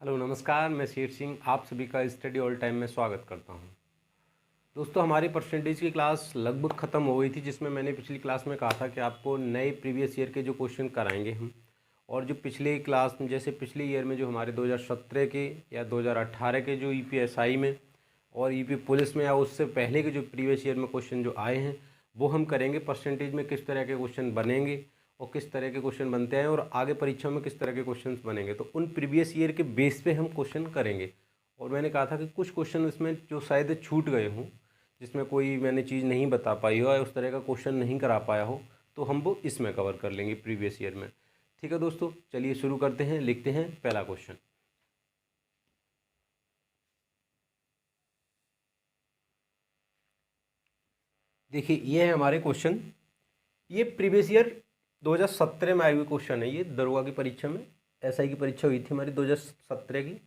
Hello नमस्कार, मैं शेर सिंह आप सभी का स्टडी ऑल टाइम में स्वागत करता हूं। दोस्तों, हमारी परसेंटेज की क्लास लगभग ख़त्म हो गई थी, जिसमें मैंने पिछली क्लास में कहा था कि आपको नए प्रीवियस ईयर के जो क्वेश्चन कराएंगे हम, और जो पिछले क्लास में जैसे पिछले ईयर में जो हमारे 2017 के या 2018 के जो ईपीएसआई में और ईपी पुलिस में या उससे पहले के जो प्रीवियस ईयर में क्वेश्चन जो आए हैं वो हम करेंगे। परसेंटेज में किस तरह के क्वेश्चन बनेंगे और किस तरह के क्वेश्चन बनते हैं और आगे परीक्षा में किस तरह के क्वेश्चन बनेंगे, तो उन प्रीवियस ईयर के बेस पे हम क्वेश्चन करेंगे। और मैंने कहा था कि कुछ क्वेश्चन इसमें जो शायद छूट गए हों, जिसमें कोई मैंने चीज़ नहीं बता पाई हो या उस तरह का क्वेश्चन नहीं करा पाया हो, तो हम वो इसमें कवर कर लेंगे प्रीवियस ईयर में। ठीक है दोस्तों, चलिए शुरू करते हैं। लिखते हैं पहला क्वेश्चन। देखिए, ये है हमारे क्वेश्चन। ये प्रीवियस ईयर 2017 में आए हुए क्वेश्चन है। ये दरोगा की परीक्षा में, एसआई की परीक्षा हुई थी हमारी 2017 की,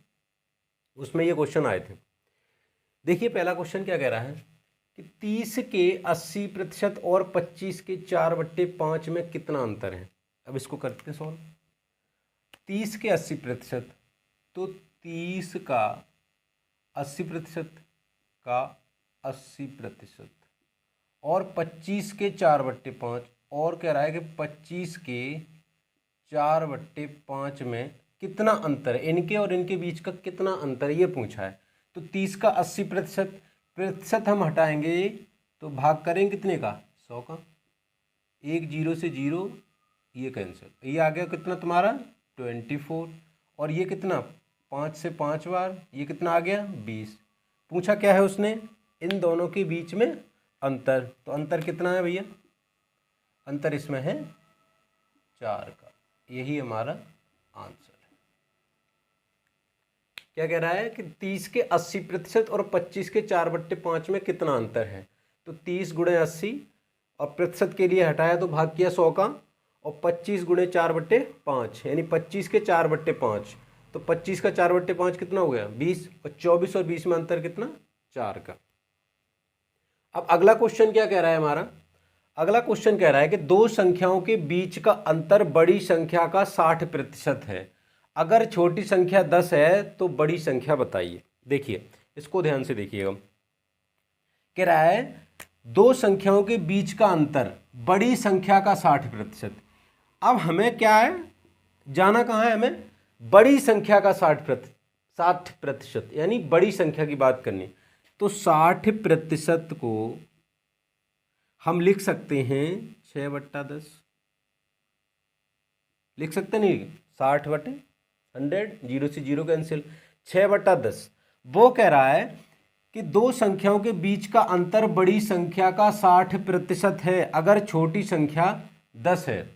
उसमें ये क्वेश्चन आए थे। देखिए, पहला क्वेश्चन क्या कह रहा है कि 30 के 80% और 25 के 4/5 में कितना अंतर है। अब इसको करते हैं सॉल्व। 30 के 80%, तो 30 का 80% का 80%, और 25 के 4/5, और कह रहा है कि 25 के 4/5 में कितना अंतर है, इनके और इनके बीच का कितना अंतर है, ये पूछा है। तो 30 का 80% प्रतिशत हम हटाएंगे तो भाग करेंगे कितने का, 100 का। एक जीरो से जीरो, ये कैंसिल, ये आ गया कितना तुम्हारा 24, और ये कितना 5 से 5 बार, ये कितना आ गया 20। पूछा क्या है उसने, इन दोनों के बीच में अंतर। तो अंतर कितना है भैया, अंतर इसमें है 4 का। यही हमारा आंसर है। क्या कह रहा है कि 30 के 80% और 25 के 4/5 में कितना अंतर है। तो 30 गुणे 80, और प्रतिशत के लिए हटाया तो भाग किया 100 का, और 25 गुणे 4/5 यानी 25 के 4/5। तो 25 का 4/5 कितना हो गया 20, और 24 और 20 में अंतर कितना 4 का। अब अगला क्वेश्चन क्या कह रहा है हमारा, अगला क्वेश्चन कह रहा है कि दो संख्याओं के बीच का अंतर बड़ी संख्या का 60% है। अगर छोटी संख्या 10 है तो बड़ी संख्या बताइए। देखिए, इसको ध्यान से देखिएगा। कह रहा है दो संख्याओं के बीच का अंतर बड़ी संख्या का 60%। अब हमें क्या है, जाना कहाँ है, हमें बड़ी संख्या का 60% यानी बड़ी संख्या की बात करनी। तो 60% को हम लिख सकते हैं 6/10, लिख सकते नहीं, 60/100, जीरो से जीरो कैंसिल, 6/10। वो कह रहा है कि दो संख्याओं के बीच का अंतर बड़ी संख्या का 60% है अगर छोटी संख्या 10 है।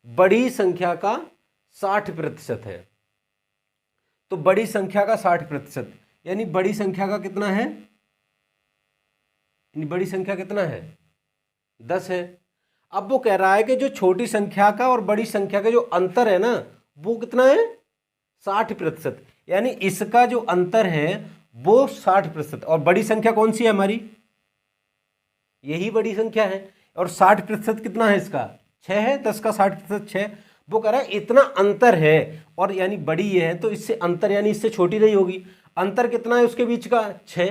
बड़ी संख्या का 60% है, तो बड़ी संख्या का 60% यानी बड़ी संख्या का कितना है, बड़ी संख्या कितना है 10 है। अब वो कह रहा है कि जो छोटी संख्या का और बड़ी संख्या का जो अंतर है ना, वो कितना है 60%, यानी इसका जो अंतर है वो 60%। और बड़ी संख्या कौन सी है हमारी, यही बड़ी संख्या है। और 60% कितना है इसका 6 है, 10 का 60% 6। वो कह रहा है इतना अंतर है, और यानी बड़ी ये है तो इससे अंतर यानी इससे छोटी नहीं होगी। अंतर कितना है उसके बीच का 6।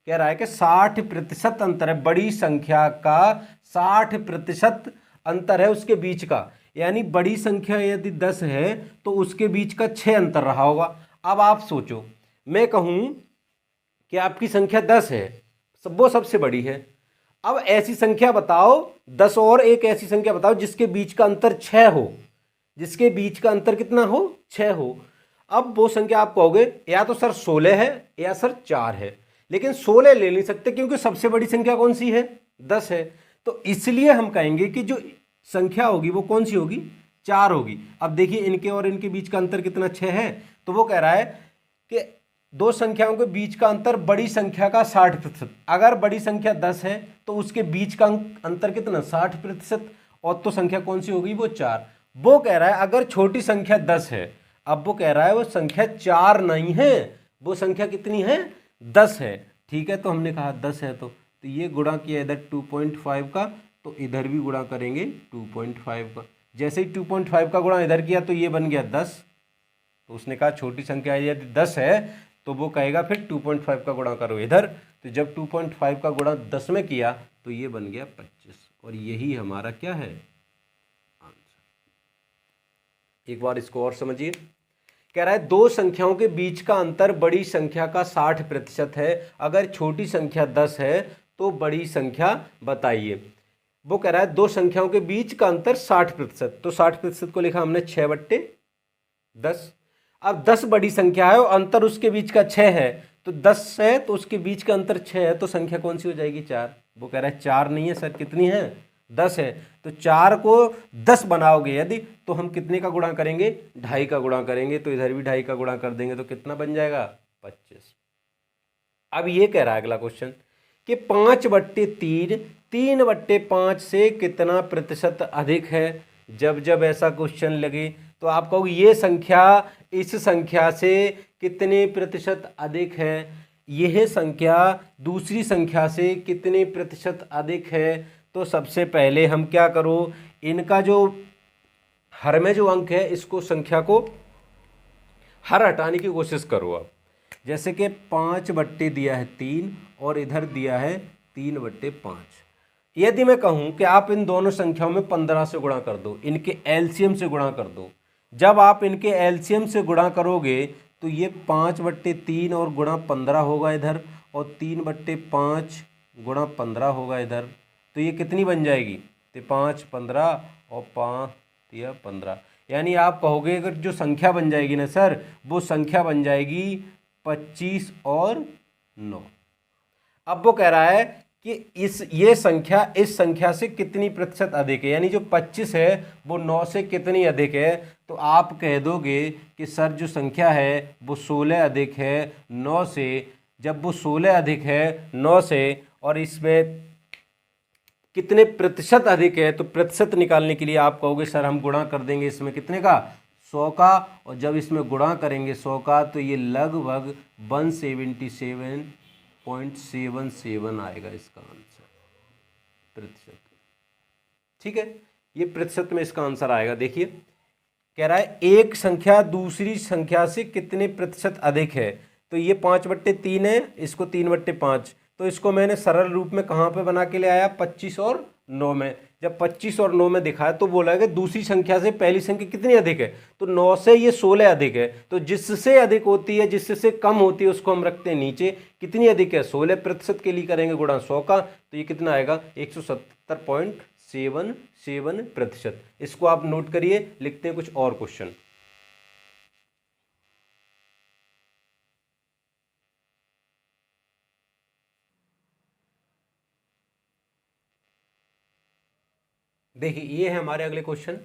कह रहा है कि 60% अंतर है, बड़ी संख्या का 60% अंतर है उसके बीच का। यानी बड़ी संख्या यदि 10 है तो उसके बीच का 6 अंतर रहा होगा। अब आप सोचो, मैं कहूं कि आपकी संख्या 10 है, वो सबसे बड़ी है। अब ऐसी संख्या बताओ 10 और एक ऐसी संख्या बताओ जिसके बीच का अंतर 6 हो, जिसके बीच का अंतर कितना हो 6 हो। अब वो संख्या आप कहोगे या तो सर 16 है या सर 4 है, लेकिन 16 ले नहीं सकते क्योंकि सबसे बड़ी संख्या कौन सी है 10 है। तो इसलिए हम कहेंगे कि जो संख्या होगी वो कौन सी होगी 4 होगी। अब देखिए, इनके और इनके बीच का अंतर कितना 6 है। तो वो कह रहा है कि दो संख्याओं के बीच का अंतर बड़ी संख्या का 60%। अगर बड़ी संख्या 10 है तो उसके बीच का अंतर कितना 60%, और तो संख्या कौन सी होगी वो 4। वो कह रहा है अगर छोटी संख्या 10 है, अब वो कह रहा है वो संख्या 4 नहीं है, वो संख्या कितनी है 10 है। ठीक है, तो हमने कहा 10 है तो ये गुणा किया इधर 2.5 का, तो इधर भी गुणा करेंगे 2.5 का। जैसे ही 2.5 का गुणा इधर किया तो ये बन गया 10, तो उसने कहा छोटी संख्या यदि 10 है तो वो कहेगा फिर 2.5 का गुणा करो इधर। तो जब 2.5 का गुणा 10 में किया तो ये बन गया 25, और यही हमारा क्या है आंसर। एक बार इसको और समझिए। कह रहा है दो संख्याओं के बीच का अंतर बड़ी संख्या का 60% है, अगर छोटी संख्या 10 है तो बड़ी संख्या बताइए। वो कह रहा है दो संख्याओं के बीच का अंतर 60%, तो 60% को लिखा हमने 6/10। अब 10 बड़ी संख्या है और अंतर उसके बीच का 6 है, तो 10 है तो उसके बीच का अंतर 6 है, तो संख्या कौन सी हो जाएगी 4। वो कह रहा है 4 नहीं है सर, कितनी है 10 है। तो 4 को 10 बनाओगे यदि तो हम कितने का गुणा करेंगे 2.5 का गुणा करेंगे, तो इधर भी 2.5 का गुणा कर देंगे तो कितना बन जाएगा 25। अब ये कह रहा है अगला क्वेश्चन कि 5/3 3/5 से कितना प्रतिशत अधिक है। जब जब ऐसा क्वेश्चन लगे तो आप कहोगे ये संख्या इस संख्या से कितने प्रतिशत अधिक है, यह संख्या दूसरी संख्या से कितने प्रतिशत अधिक है। तो सबसे पहले हम क्या करो, इनका जो हर में जो अंक है इसको संख्या को हर हटाने की कोशिश करो आप। जैसे कि 5 दिया है 3 और इधर दिया है 3/5। यदि मैं कहूं कि आप इन दोनों संख्याओं में 15 से गुणा कर दो, इनके एलसीएम से गुणा कर दो, जब आप इनके एलसीएम से गुणा करोगे तो ये 5/3 और गुणा 15 होगा इधर, और 3/5 गुणा 15 होगा इधर। तो ये कितनी बन जाएगी, तो 5 15 और 5 या 15, यानी आप कहोगे अगर जो संख्या बन जाएगी ना सर, वो संख्या बन जाएगी 25 और 9। अब वो कह रहा है कि ये संख्या इस संख्या से कितनी प्रतिशत अधिक है, यानी जो 25 है वो 9 से कितनी अधिक है। तो आप कह दोगे कि सर जो संख्या है वो 16 अधिक है 9 से। जब वो 16 अधिक है 9 से और इसमें कितने प्रतिशत अधिक है, तो प्रतिशत निकालने के लिए आप कहोगे सर हम गुणा कर देंगे इसमें कितने का 100 का, और जब इसमें गुणा करेंगे 100 का तो ये लगभग 177.77 आएगा इसका आंसर प्रतिशत। ठीक है, ये प्रतिशत में इसका आंसर आएगा। देखिए कह रहा है एक संख्या दूसरी संख्या से कितने प्रतिशत अधिक है, तो ये 5/3 है, इसको 3/5, तो इसको मैंने सरल रूप में कहाँ पे बना के ले आया 25 और 9 में। जब 25 और 9 में दिखाया तो बोला है कि दूसरी संख्या से पहली संख्या कितनी अधिक है, तो 9 से ये 16 अधिक है, तो जिससे अधिक होती है जिससे कम होती है उसको हम रखते हैं नीचे। कितनी अधिक है 16% के लिए करेंगे गुणा 100 का, तो ये कितना आएगा 177.77%। इसको आप नोट करिए, लिखते हैं कुछ और क्वेश्चन। देखिए ये है हमारे अगले क्वेश्चन,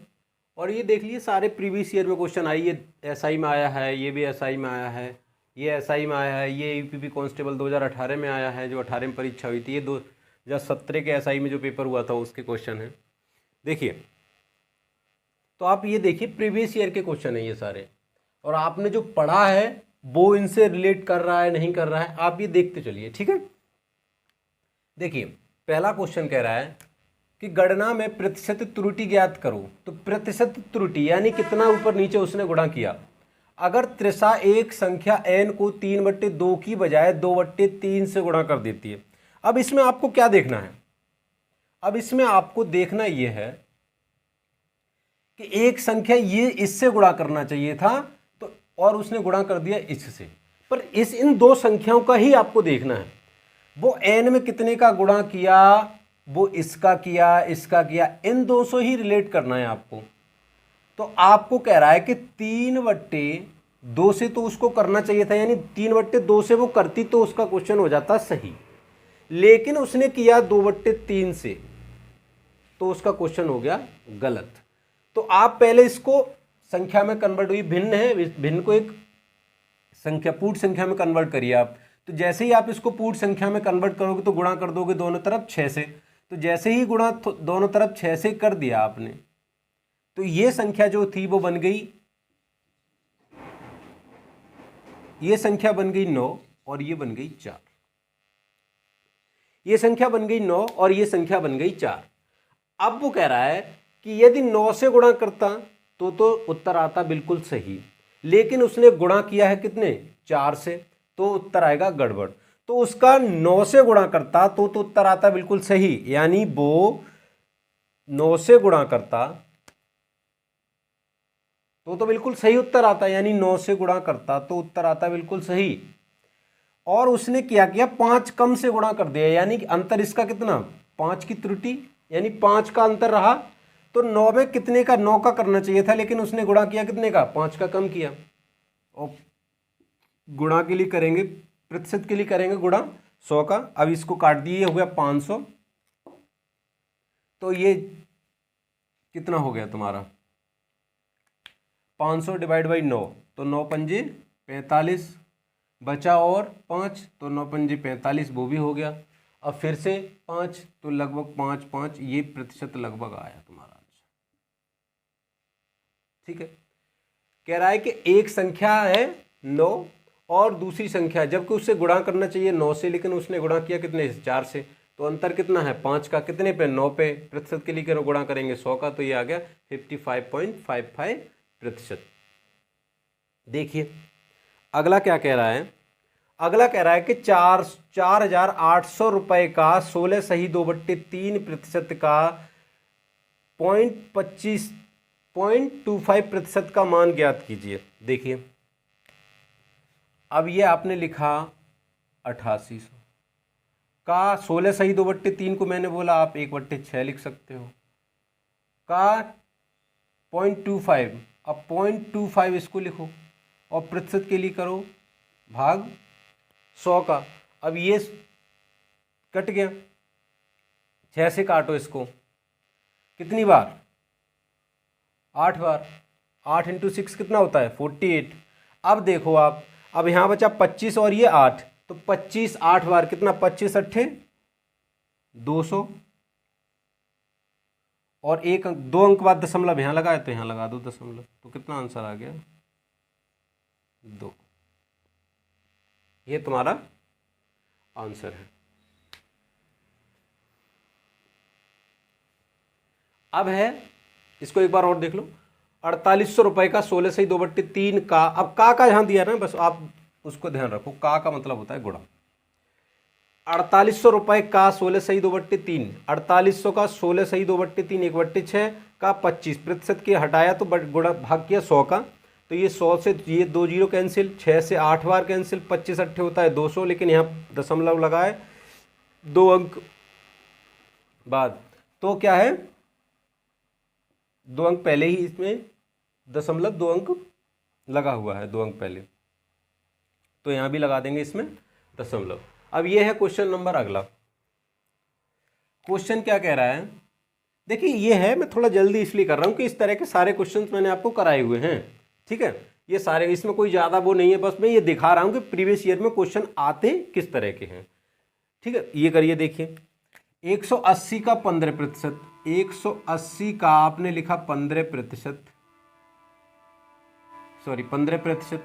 और ये देख लीजिए सारे प्रीवियस ईयर में क्वेश्चन आई, ये एसआई में आया है, ये भी एसआई में आया है, ये एसआई में आया है, ये यूपीपी कांस्टेबल 2018 में आया है जो 18 में परीक्षा हुई थी, ये 2017 के एसआई में जो पेपर हुआ था उसके क्वेश्चन हैं। देखिए तो आप ये देखिए प्रीवियस ईयर के क्वेश्चन है ये सारे, और आपने जो पढ़ा है वो इनसे रिलेट कर रहा है नहीं कर रहा है, आप ये देखते चलिए। ठीक है, देखिए पहला क्वेश्चन कह रहा है कि गणना में प्रतिशत त्रुटि ज्ञात करो। तो प्रतिशत त्रुटि यानी कितना ऊपर नीचे उसने गुणा किया। अगर त्रिशा एक संख्या n को 3/2 की बजाय 2/3 से गुणा कर देती है। अब इसमें आपको क्या देखना है, अब इसमें आपको देखना यह है कि एक संख्या ये इससे गुणा करना चाहिए था, तो और उसने गुणा कर दिया इससे, पर इन दो संख्याओं का ही आपको देखना है। वो n में कितने का गुणा किया, वो इसका किया इसका किया, इन दो से ही रिलेट करना है आपको। तो आपको कह रहा है कि 3/2 से तो उसको करना चाहिए था, यानी 3/2 से वो करती तो उसका क्वेश्चन हो जाता सही, लेकिन उसने किया 2/3 से, तो उसका क्वेश्चन हो गया गलत। तो आप पहले इसको संख्या में कन्वर्ट हुई, भिन्न है, भिन्न को एक संख्या पूर्ण संख्या में कन्वर्ट करिए आप। तो जैसे ही आप इसको पूर्ण संख्या में कन्वर्ट करोगे तो गुणा कर दोगे दोनों तरफ 6 से, तो जैसे ही गुणा दोनों तरफ 6 से कर दिया आपने, तो ये संख्या जो थी वो बन गई, ये संख्या बन गई 9 और ये बन गई 4। ये संख्या बन गई 9 और ये संख्या बन गई 4। अब वो कह रहा है कि यदि 9 से गुणा करता तो उत्तर आता बिल्कुल सही, लेकिन उसने गुणा किया है कितने, 4 से, तो उत्तर आएगा गड़बड़। तो उसका 9 से गुणा करता तो उत्तर आता बिल्कुल सही, यानी वो 9 से गुणा करता तो बिल्कुल सही उत्तर आता, यानी 9 से गुणा करता तो उत्तर आता बिल्कुल सही। और उसने क्या किया, 5 कम से गुणा कर दिया, यानी कि अंतर इसका कितना, 5 की त्रुटि, यानी 5 का अंतर रहा। तो 9 में कितने का, 9 का करना चाहिए था, लेकिन उसने गुणा किया कितने का, 5 का कम किया। और गुणा के लिए करेंगे, प्रतिशत के लिए करेंगे गुणा 100 का। अब इसको काट दिए, हो गया 500। तो ये कितना हो गया तुम्हारा, 500 डिवाइड बाई 9, तो 9 पंजे 45, बचा और 5, तो 9 पंजे 45, वो भी हो गया। अब फिर से 5, तो लगभग 5 5, ये प्रतिशत लगभग आया तुम्हारा आंसर। ठीक है, कह रहा है कि एक संख्या है 9 और दूसरी संख्या, जबकि उससे गुणा करना चाहिए 9 से, लेकिन उसने गुणा किया कितने से, 4 से। तो अंतर कितना है, 5 का, कितने पे, 9 पे। प्रतिशत के लिए गुणा करेंगे 100 का, तो ये आ गया 55.55%। देखिए अगला क्या कह रहा है, अगला कह रहा है कि 4,800 रुपए का 16 सही 2/3% का 0.25% का मान ज्ञात कीजिए। देखिए अब ये आपने लिखा 8800 का 16 सही 2/3 को मैंने बोला आप 1/6 लिख सकते हो, का 0.25, अब 0.25 इसको लिखो और प्रतिशत के लिए करो भाग 100 का। अब ये कट गया, 6 से काटो इसको, कितनी बार, 8 बार, 8 × 6 कितना होता है, 48। अब देखो आप, अब यहाँ बचा 25 और ये 8, तो 25 8 बार कितना, 25 अट्ठे 200, और 2 अंक बाद दशमलव यहाँ लगाए, तो यहाँ लगा दो दशमलव, तो कितना आंसर आ गया, 2। ये तुम्हारा आंसर है। अब है, इसको एक बार और देख लो, 4800 रुपए का 16 सही 2/3 का, अब का यहां दिया ना, बस आप उसको ध्यान रखो, का मतलब होता है गुणा। 4800 रुपए का 16 सही 2/3, 4800 का 16 सही 2/3 1/6 का 25, प्रतिशत के हटाया तो गुणा भाग किया 100 का, तो ये 100 से ये 2 जीरो कैंसिल, 6 से 8 बार कैंसिल, 25 अट्ठे होता है 200, लेकिन यहाँ दशमलव लगाए 2 अंक बाद, तो क्या है 2 अंक पहले ही, इसमें दशमलव 2 अंक लगा हुआ है, 2 अंक पहले, तो यहाँ भी लगा देंगे इसमें दशमलव। अब ये है क्वेश्चन नंबर अगला। क्वेश्चन क्या कह रहा है, देखिए ये है, मैं थोड़ा जल्दी इसलिए कर रहा हूँ कि इस तरह के सारे क्वेश्चंस मैंने आपको कराए हुए हैं, ठीक है, ये सारे, इसमें कोई ज़्यादा वो नहीं है, बस मैं ये दिखा रहा हूँ कि प्रीवियस ईयर में क्वेश्चन आते किस तरह के हैं। ठीक है, ये करिए, देखिए 180 का 15%, 180 का आपने लिखा 15%, सॉरी 15%,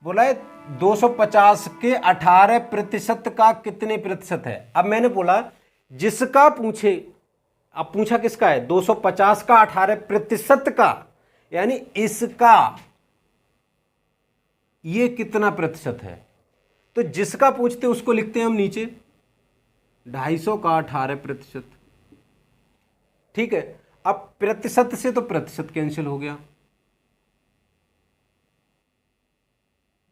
बोला है 250 के 18% का कितने प्रतिशत है। अब मैंने बोला जिसका पूछे, अब पूछा किसका है, 250 का 18% का, यानी इसका ये कितना प्रतिशत है, तो जिसका पूछते उसको लिखते हैं हम नीचे, 250 का 18%। ठीक है, अब प्रतिशत से तो प्रतिशत कैंसिल हो गया,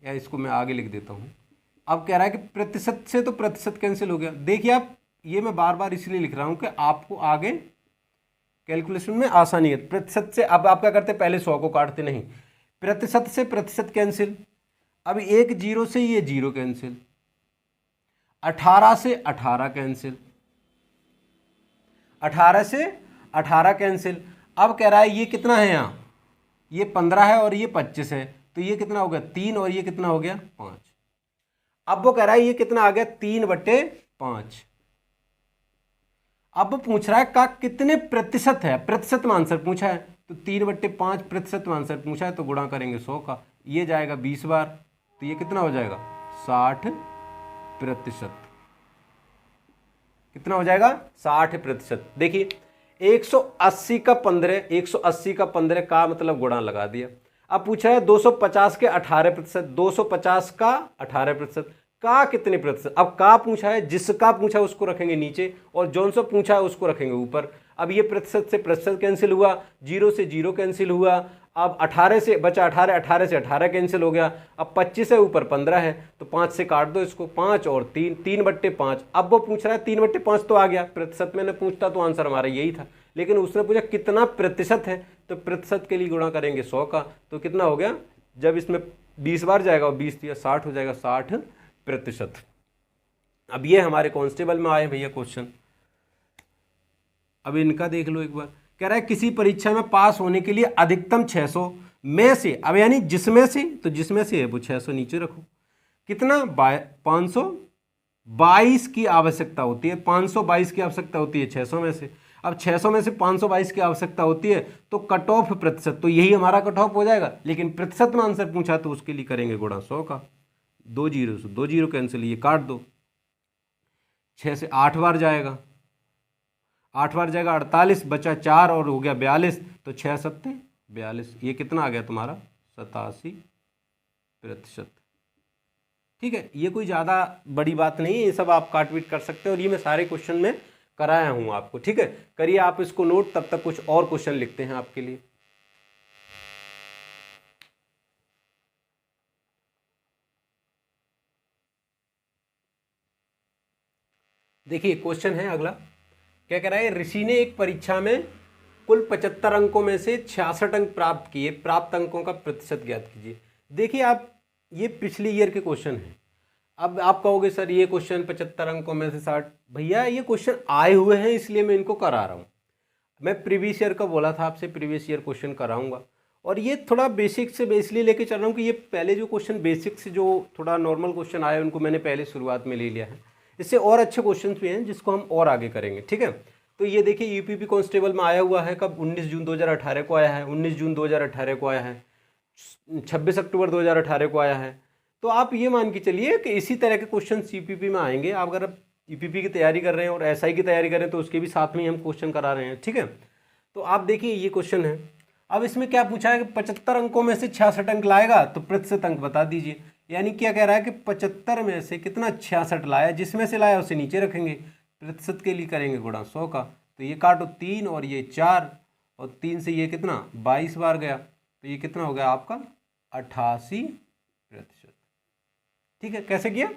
या इसको मैं आगे लिख देता हूं। अब कह रहा है कि प्रतिशत से तो प्रतिशत कैंसिल हो गया। देखिए आप, ये मैं बार बार इसलिए लिख रहा हूं कि आपको आगे कैलकुलेशन में आसानी है। प्रतिशत से, अब आप क्या करते, पहले 100 को काटते नहीं, प्रतिशत से प्रतिशत कैंसिल, अब एक जीरो से ये जीरो कैंसिल, 18 से 18 कैंसिल, 18 से 18 कैंसिल। अब कह रहा है ये कितना है, यहाँ ये 15 है और ये 25 है, तो ये कितना हो गया 3, और ये कितना हो गया 5। अब वो कह रहा है ये कितना आ गया 3/5। अब वो पूछ रहा है का कितने प्रतिशत है, प्रतिशत में आंसर पूछा है, तो 3/5 प्रतिशत में आंसर पूछा है, तो गुणा करेंगे 100 का, ये जाएगा 20 बार, तो ये कितना हो जाएगा 60%। कितना हो जाएगा 60%। देखिए 180 का 15, 180 का 15 का मतलब गुणा लगा दिया। अब पूछा है 250 के 18%, 250 का 18%, का कितने प्रतिशत। अब का पूछा है, जिसका पूछा है उसको रखेंगे नीचे और जौन सा पूछा है उसको रखेंगे ऊपर। अब ये प्रतिशत से प्रतिशत कैंसिल हुआ, 0 से 0 कैंसिल हुआ। अब 18 से बचा 18, 18 से 18 कैंसिल हो गया। अब 25 है, ऊपर 15 है, तो 5 से काट दो इसको, 5 और 3, 3/5। अब वो पूछ रहा है 3/5 तो आ गया, प्रतिशत मैंने पूछता तो आंसर हमारा यही था, लेकिन उसने पूछा कितना प्रतिशत है, तो प्रतिशत के लिए गुणा करेंगे 100 का, तो कितना हो गया, जब इसमें 20 बार जाएगा और 20 दिया 60 हो जाएगा, 60%। अब ये हमारे कांस्टेबल में आए भैया क्वेश्चन। अब इनका देख लो एक बार। कह रहा है किसी परीक्षा में पास होने के लिए अधिकतम 600 में से, अब यानी जिसमें से, तो जिसमें से है वो 600 नीचे रखो, कितना 522 की आवश्यकता होती है, 522 की आवश्यकता होती है 600 में से। अब 600 में से 522 की आवश्यकता होती है, तो कट ऑफ प्रतिशत, तो यही हमारा कट ऑफ हो जाएगा, लेकिन प्रतिशत में आंसर पूछा तो उसके लिए करेंगे गुणा 100 का। 2 जीरो से 2 जीरो कैंसिल, ये काट दो, 6 से 8 बार जाएगा, 8 बार जाएगा 48, बचा 4 और हो गया 42, तो 6 सत्ते 42, ये कितना आ गया तुम्हारा 87%। ठीक है, ये कोई ज़्यादा बड़ी बात नहीं है, ये सब आप काट पीट कर सकते हो, और ये मैं सारे क्वेश्चन में कराया हूँ आपको। ठीक है, करिए आप इसको नोट, तब तक कुछ और क्वेश्चन लिखते हैं आपके लिए। देखिए क्वेश्चन है अगला, क्या कह रहा है, ऋषि ने एक परीक्षा में कुल 75 अंकों में से 66 अंक प्राप्त किए, प्राप्त अंकों का प्रतिशत ज्ञात कीजिए। देखिए आप, ये पिछले ईयर के क्वेश्चन हैं। अब आप कहोगे सर ये क्वेश्चन 75 अंकों में से 60, भैया ये क्वेश्चन आए हुए हैं इसलिए मैं इनको करा रहा हूँ। मैं प्रीवियस ईयर का बोला था आपसे, प्रीवियस ईयर क्वेश्चन कराऊंगा, और ये थोड़ा बेसिक से इसलिए लेके चल रहा हूँ कि ये पहले जो क्वेश्चन बेसिक से जो थोड़ा नॉर्मल क्वेश्चन आए उनको मैंने पहले शुरुआत में ले लिया है। इससे और अच्छे क्वेश्चन भी हैं जिसको हम और आगे करेंगे। ठीक है, तो ये देखिए यूपीपी कांस्टेबल में आया हुआ है कब, 19 जून 2018 को आया है, 19 जून 2018 को आया है, 26 अक्टूबर 2018 को आया है। तो आप ये मान के चलिए कि इसी तरह के क्वेश्चन यूपीपी में आएंगे। आप अगर यूपीपी की तैयारी कर रहे हैं और एसआई की तैयारी कर रहे हैं तो उसके भी साथ में हम क्वेश्चन करा रहे हैं। ठीक है, तो आप देखिए ये क्वेश्चन है। अब इसमें क्या पूछा है कि 75 अंकों में से 66 अंक लाएगा तो प्रतिशत अंक बता दीजिए। यानी क्या कह रहा है कि 75 में से कितना 66 लाया, जिसमें से लाया उसे नीचे रखेंगे, प्रतिशत के लिए करेंगे गुणा 100 का। तो ये काटो 3 और ये 4, और 3 से ये कितना 22 बार गया, तो ये कितना हो गया आपका 88%। ठीक है, कैसे किया,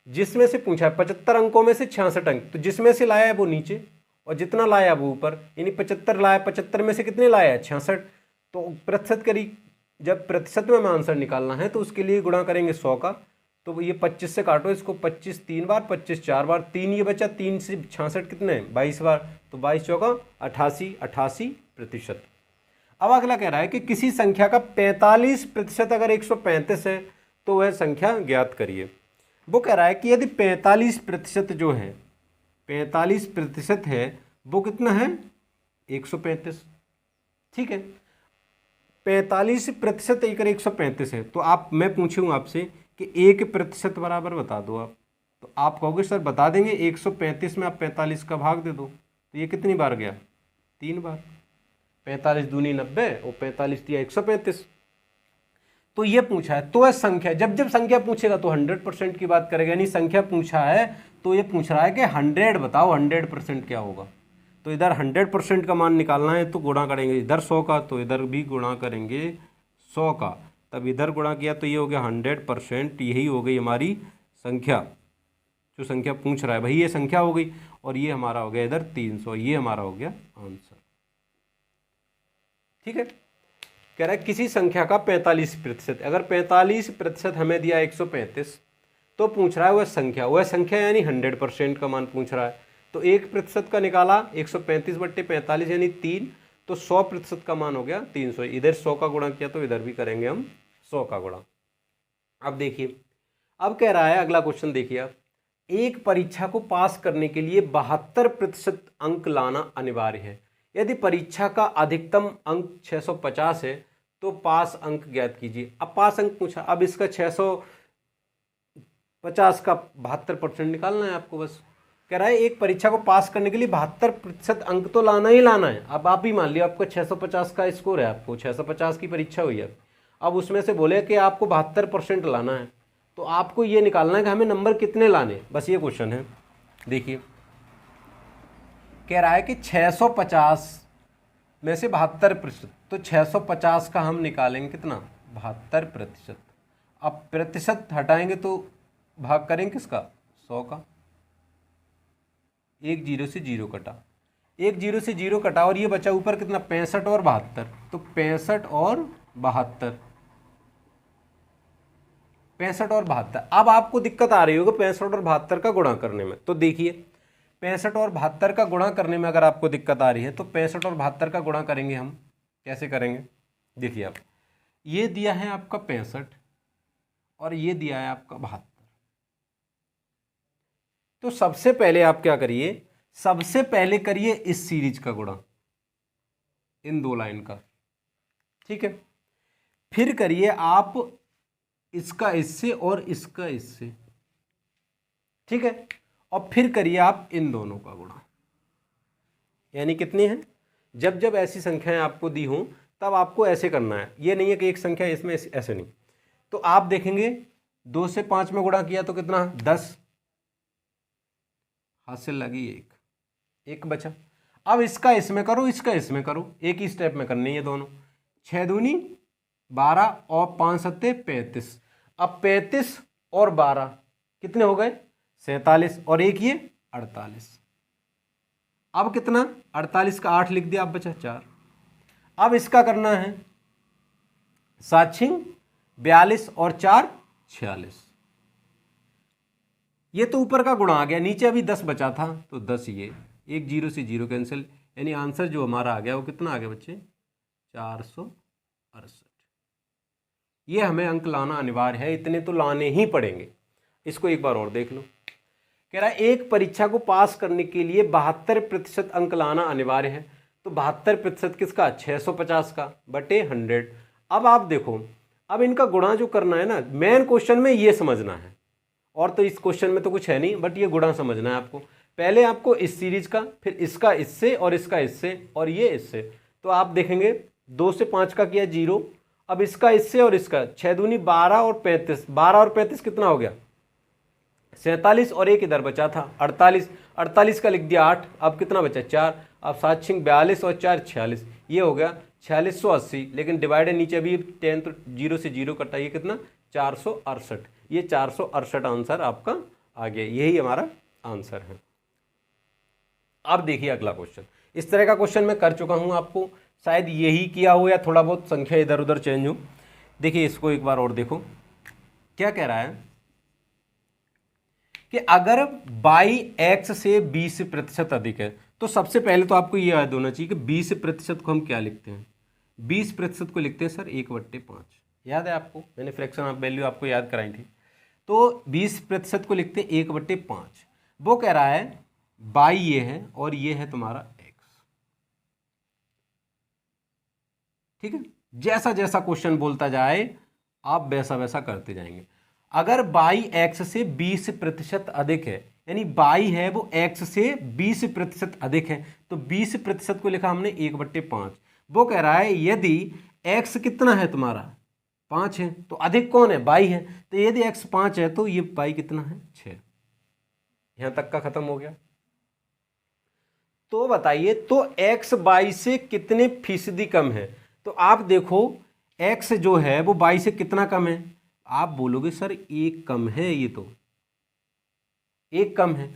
जिसमें से पूछा है 75 अंकों में से 66 अंक, तो जिसमें से लाया है वो नीचे और जितना लाया वो ऊपर, यानी 75 लाया, 75 में से कितने लाया है 66, तो प्रतिशत करी, जब प्रतिशत में आंसर निकालना है तो उसके लिए गुणा करेंगे 100 का। तो ये 25 से काटो इसको, 25 3 बार, 25 4 बार, 3 ये बचा, 3 से 66 कितने 22 बार, तो 22 चौका 88%। अब अगला कह रहा है कि किसी संख्या का 45% अगर 135 है तो वह संख्या ज्ञात करिए। वो कह रहा है कि यदि 45% जो है 45% है वो कितना है 135। ठीक है, 45% अगर 135 है तो आप, मैं पूछूंगा आपसे कि 1% बराबर बता दो आप, तो आप कहोगे सर बता देंगे, 135 में आप 45 का भाग दे दो, तो ये कितनी बार गया 3 बार, 45 दूनी 90 और 45 दिया 135। तो ये पूछा है, तो वह संख्या, जब जब संख्या पूछेगा तो 100% की बात करेगा, यानी संख्या पूछा है तो ये पूछ रहा है कि 100 बताओ 100% क्या होगा। तो इधर 100% का मान निकालना है तो गुणा करेंगे इधर 100 का, तो इधर भी गुणा करेंगे 100 का, तब इधर गुणा किया तो ये हो गया 100%। यही हो गई हमारी संख्या, जो संख्या पूछ रहा है भाई, ये संख्या हो गई, और ये हमारा हो गया इधर 300, ये हमारा हो गया आंसर। ठीक है, कह रहा है किसी संख्या का 45%, अगर 45% हमें दिया 135, तो पूछ रहा है वह संख्या यानी 100% का मान पूछ रहा है। तो 1% का निकाला 135/45 यानी 3, तो 100% का मान हो गया 300। इधर 100 का गुणा किया तो इधर भी करेंगे हम 100 का गुणा। अब देखिए, अब कह रहा है अगला क्वेश्चन देखिए आप, एक परीक्षा को पास करने के लिए 72% अंक लाना अनिवार्य है। यदि परीक्षा का अधिकतम अंक 650 है तो पास अंक ज्ञात कीजिए। अब पास अंक पूछा, अब इसका 650 का 72% निकालना है आपको बस। कह रहा है एक परीक्षा को पास करने के लिए 72% अंक तो लाना ही लाना है। अब आप ही मान लियो आपका 650 का स्कोर है, आपको 650 की परीक्षा हुई है, अब उसमें से बोले कि आपको 72% लाना है, तो आपको ये निकालना है कि हमें नंबर कितने लाने, बस ये क्वेश्चन है। देखिए कह रहा है कि 650 में से 72%, तो 650 का हम निकालेंगे कितना, 72%। अब प्रतिशत हटाएंगे तो भाग करेंगे किसका, 100 का। एक जीरो से जीरो कटा, एक जीरो से जीरो कटा, और ये बचा ऊपर कितना, 65 और 72, तो 65 और 72, 65 और 72। अब आपको दिक्कत आ रही होगी 65 और 72 का गुणा करने में, तो देखिए 65 और 72 का गुणा करने में अगर आपको दिक्कत आ रही है तो 65 और 72 का गुणा करेंगे हम, कैसे करेंगे, देखिए आप, ये दिया है आपका 65 और ये दिया है आपका 72, तो सबसे पहले आप क्या करिए, सबसे पहले करिए इस सीरीज का गुणा, इन दो लाइन का, ठीक है। फिर करिए आप इसका इससे और इसका इससे, ठीक है, और फिर करिए आप इन दोनों का गुणा। यानी कितनी है, जब जब ऐसी संख्याएं आपको दी हों तब आपको ऐसे करना है, ये नहीं है कि एक संख्या इसमें ऐसे नहीं। तो आप देखेंगे 2 से 5 में गुणा किया तो कितना, 10, हाथ से लगी एक बचा। अब इसका इसमें करो, इसका इसमें करो, एक ही स्टेप में करनी है दोनों। 6 दूनी 12 और 5 सत्ते 35। अब 35 और 12 कितने हो गए, 47, और एक ये 48। अब कितना, 48 का 8 लिख दिया, अब बचा 4। अब इसका करना है 7 छिंग 42 और 4 46। ये तो ऊपर का गुणा आ गया, नीचे अभी 10 बचा था तो 10, ये एक जीरो से जीरो कैंसिल, यानी आंसर जो हमारा आ गया वो कितना आ गया बच्चे, 468। ये हमें अंक लाना अनिवार्य है, इतने तो लाने ही पड़ेंगे। इसको एक बार और देख लो, कह रहा है एक परीक्षा को पास करने के लिए 72% अंक लाना अनिवार्य है, तो 72% किसका, 650 का बटे 100। अब आप देखो, अब इनका गुणा जो करना है ना, मेन क्वेश्चन में ये समझना है, और तो इस क्वेश्चन में तो कुछ है नहीं, बट ये गुणा समझना है आपको। पहले आपको इस सीरीज का, फिर इसका इससे और इसका इससे और ये इससे, तो आप देखेंगे 2 से 5 का किया 0, अब इसका इससे और इसका, 6 दूनी 12 और 35, 12 और 35 कितना हो गया, 47, और एक इधर बचा था 48, 48 का लिख दिया 8, अब कितना बचा 4, अब 7 छिंग 42 और 4 46, ये हो गया 4680, लेकिन डिवाइडेड नीचे अभी 10 तो 0 से 0 कटा, ये कितना 468, ये 468 आंसर आपका आ गया, यही हमारा आंसर है। अब देखिए अगला क्वेश्चन, इस तरह का क्वेश्चन मैं कर चुका हूं, आपको शायद यही किया हो या थोड़ा बहुत संख्या इधर उधर चेंज हो। देखिए इसको एक बार और देखो, क्या कह रहा है कि अगर बाई x से 20% अधिक है, तो सबसे पहले तो आपको ये याद होना चाहिए कि 20% को हम क्या लिखते हैं, 20% को लिखते हैं सर 1/5, याद है आपको, मैंने फ्रैक्शन ऑफ वैल्यू आपको याद कराई थी। तो 20% को लिखते हैं 1/5। वो कह रहा है बाई ये है और ये है तुम्हारा x, ठीक है। जैसा जैसा क्वेश्चन बोलता जाए आप वैसा वैसा करते जाएंगे। अगर बाई x से 20% अधिक है, यानी बाई है वो x से 20% अधिक है, तो 20% को लिखा हमने 1/5। वो कह रहा है यदि x कितना है तुम्हारा 5 है, तो अधिक कौन है, बाई है, तो यदि x 5 है तो ये बाई कितना है 6। यहां तक का खत्म हो गया। तो बताइए, तो x बाई से कितने फीसदी कम है, तो आप देखो x जो है वो बाई से कितना कम है, आप बोलोगे सर 1 कम है, ये तो 1 कम है।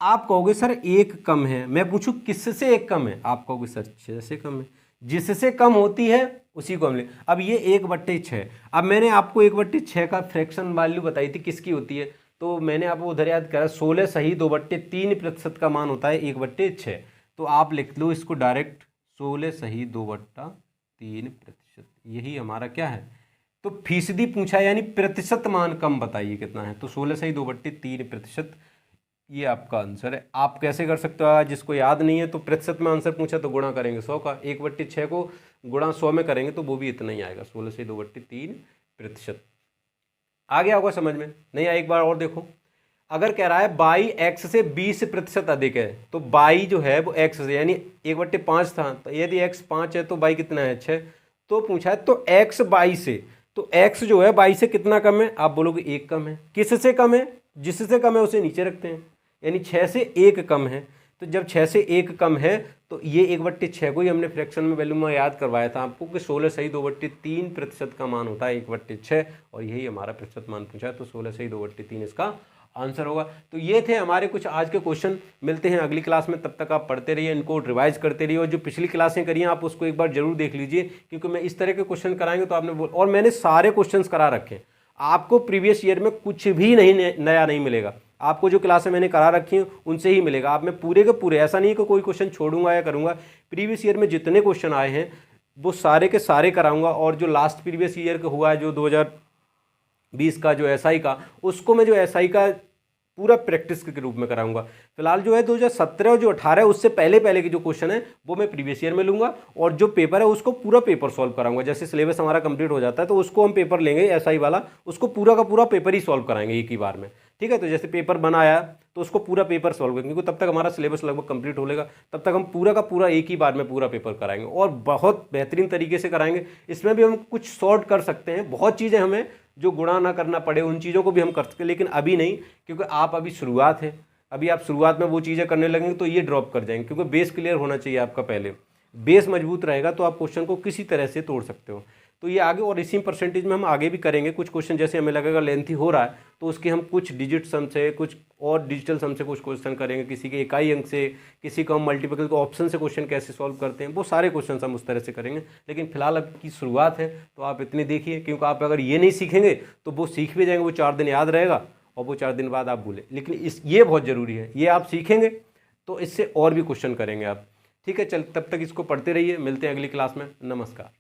आप कहोगे सर 1 कम है, मैं पूछूं किससे 1 कम है, आप कहोगे सर 6 से कम है। जिससे कम होती है उसी को हम ले। अब ये 1/6, अब मैंने आपको 1/6 का फ्रैक्शन वैल्यू बताई थी किसकी होती है, तो मैंने आपको उधर याद करा 16 सही 2/3% का मान होता है 1/6। तो आप लिख लो इसको डायरेक्ट 16 सही 2/3%, यही हमारा क्या है। तो फीसदी पूछा यानी प्रतिशत मान कम बताइए कितना है, तो 16 सही 2/3%, ये आपका आंसर है। आप कैसे कर सकते हो, जिसको याद नहीं है तो प्रतिशत में आंसर पूछा तो गुणा करेंगे 100 का, 1/6 को गुणा 100 में करेंगे तो वो भी इतना ही आएगा, 16 से 2/3%। आ गया होगा समझ में, नहीं आया एक बार और देखो। अगर कह रहा है बाई x से 20% अधिक है, तो बाई जो है वो x से, यानी 1/5 था, तो यदि x 5 है तो बाई कितना है 6। तो पूछा है तो x बाई से तो x जो है y से कितना कम है, आप बोलोगे 1 कम है। किससे कम है, जिससे कम है उसे नीचे रखते हैं, यानी 6 से 1 कम है। तो जब 6 से 1 कम है तो ये 1/6 को ही हमने फ्रैक्शन में वैल्यू में याद करवाया था आपको कि 16 सही 2/3% का मान होता है 1/6, और यही हमारा प्रतिशत मान पूछा है। तो 16 सही 2/3 इसका आंसर होगा। तो ये थे हमारे कुछ आज के क्वेश्चन। मिलते हैं अगली क्लास में, तब तक आप पढ़ते रहिए, इनको रिवाइज करते रहिए, और जो पिछली क्लासें करी हैं आप उसको एक बार जरूर देख लीजिए, क्योंकि मैं इस तरह के क्वेश्चन कराएंगे तो आपने और मैंने सारे क्वेश्चन करा रखे हैं, आपको प्रीवियस ईयर में कुछ भी नहीं नया नहीं मिलेगा, आपको जो क्लासें मैंने करा रखी हैं उनसे ही मिलेगा। आप मैं पूरे के पूरे, ऐसा नहीं है कि कोई क्वेश्चन छोड़ूंगा या करूंगा, प्रीवियस ईयर में जितने क्वेश्चन आए हैं वो सारे के सारे कराऊंगा, और जो लास्ट प्रीवियस ईयर का हुआ है जो 2020 का जो एसआई का, उसको मैं जो एसआई का पूरा प्रैक्टिस के रूप में कराऊंगा। फिलहाल जो है 2017 और जो 18 है उससे पहले पहले के जो क्वेश्चन है वो मैं प्रीवियस ईयर में लूंगा, और जो पेपर है उसको पूरा पेपर सॉल्व कराऊंगा। जैसे सिलेबस हमारा कंप्लीट हो जाता है तो उसको हम पेपर लेंगे एसआई वाला, उसको पूरा का पूरा पेपर ही सॉल्व कराएंगे एक ही बार में, ठीक है। तो जैसे पेपर बनाया तो उसको पूरा पेपर सॉल्व करेंगे, क्योंकि तब तक हमारा सिलेबस लगभग कंप्लीट हो लेगा, तब तक हम पूरा का पूरा एक ही बार में पूरा पेपर कराएंगे, और बहुत बेहतरीन तरीके से कराएंगे। इसमें भी हम कुछ शॉर्ट कर सकते हैं, बहुत चीज़ें हमें जो गुणा ना करना पड़े उन चीज़ों को भी हम कर सकते हैं, लेकिन अभी नहीं, क्योंकि आप अभी शुरुआत है, अभी आप शुरुआत में वो चीज़ें करने लगेंगे तो ये ड्रॉप कर जाएंगे, क्योंकि बेस क्लियर होना चाहिए आपका। पहले बेस मजबूत रहेगा तो आप क्वेश्चन को किसी तरह से तोड़ सकते हो। तो ये आगे और इसी परसेंटेज में हम आगे भी करेंगे कुछ क्वेश्चन, जैसे हमें लगेगा लेंथी हो रहा है तो उसके हम कुछ डिजिट सम से, कुछ और डिजिटल सम से कुछ क्वेश्चन करेंगे, किसी के इकाई अंक से, किसी को हम मल्टीपल के ऑप्शन से क्वेश्चन कैसे सॉल्व करते हैं, वो सारे क्वेश्चन हम उस तरह से करेंगे। लेकिन फिलहाल अब की शुरुआत है तो आप इतने देखिए, क्योंकि आप अगर ये नहीं सीखेंगे तो वो सीख भी जाएंगे, वो 4 दिन याद रहेगा और वो 4 दिन बाद आप भूलें। लेकिन ये बहुत ज़रूरी है, ये आप सीखेंगे तो इससे और भी क्वेश्चन करेंगे आप, ठीक है। चल तब तक इसको पढ़ते रहिए, मिलते हैं अगली क्लास में, नमस्कार।